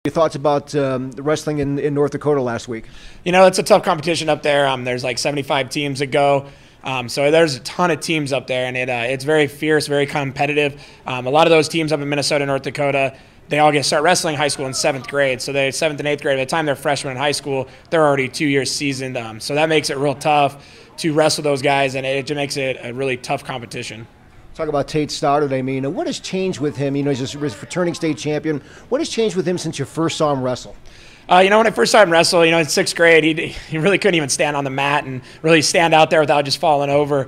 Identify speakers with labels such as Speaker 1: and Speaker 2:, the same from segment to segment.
Speaker 1: Your thoughts about wrestling in North Dakota last week?
Speaker 2: You know, it's a tough competition up there. There's like 75 teams that go. So there's a ton of teams up there, and it's very fierce, very competitive. A lot of those teams up in Minnesota, North Dakota, they all start wrestling high school in 7th grade. So they're 7th and 8th grade. By the time they're freshmen in high school, they're already 2 years seasoned. So that makes it real tough to wrestle those guys, and it just makes it a really tough competition.
Speaker 1: Talk about Tate Stoddard. I mean, what has changed with him? You know, he's a returning state champion. What has changed with him since you first saw him wrestle?
Speaker 2: You know, when I first saw him wrestle, you know, in 6th grade, he really couldn't even stand on the mat and really stand out there without just falling over.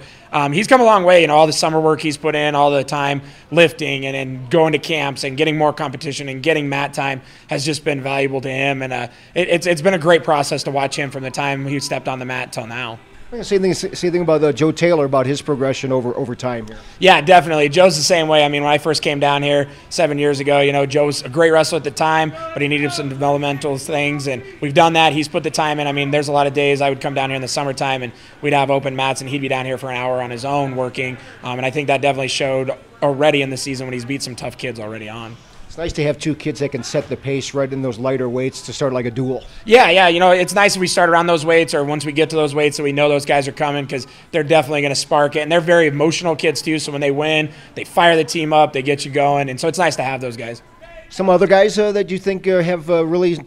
Speaker 2: He's come a long way. You know, all the summer work he's put in, all the time lifting and going to camps and getting more competition and getting mat time has just been valuable to him. And it's been a great process to watch him from the time he stepped on the mat till now.
Speaker 1: Same thing about Joe Taylor, about his progression over time here.
Speaker 2: Yeah, definitely. Joe's the same way. I mean, when I first came down here 7 years ago, you know, Joe was a great wrestler at the time, but he needed some developmental things, and we've done that. He's put the time in. I mean, there's a lot of days I would come down here in the summertime, and we'd have open mats, and he'd be down here for an hour on his own working, and I think that definitely showed already in the season when he's beat some tough kids already on.
Speaker 1: It's nice to have two kids that can set the pace right in those lighter weights to start like a duel.
Speaker 2: Yeah, you know, it's nice if we start around those weights or once we get to those weights so we know those guys are coming because they're definitely going to spark it. And they're very emotional kids too, so when they win, they fire the team up, they get you going, and so it's nice to have those guys.
Speaker 1: Some other guys that you think have really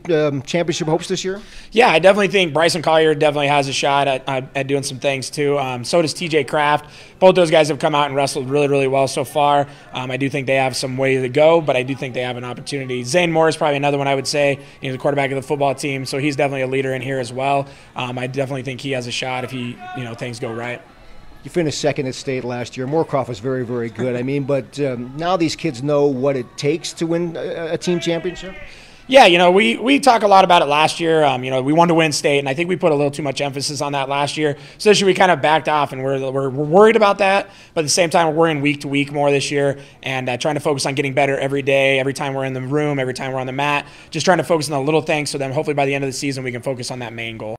Speaker 1: championship hopes this year?
Speaker 2: Yeah, I definitely think Bryson Collier definitely has a shot at doing some things too. So does TJ Kraft. Both those guys have come out and wrestled really, really well so far. I do think they have some way to go, but I do think they have an opportunity. Zane Moore is probably another one I would say. He's the quarterback of the football team, so he's definitely a leader in here as well. I definitely think he has a shot if things go right.
Speaker 1: You finished second at state last year. Moorcroft was very, very good. I mean, but now these kids know what it takes to win a team championship?
Speaker 2: Yeah, you know, we talk a lot about it last year. You know, we wanted to win state, and I think we put a little too much emphasis on that last year. So this year we kind of backed off, and we're worried about that. But at the same time, we're worrying week to week more this year and trying to focus on getting better every day, every time we're in the room, every time we're on the mat, just trying to focus on the little things so then hopefully by the end of the season we can focus on that main goal.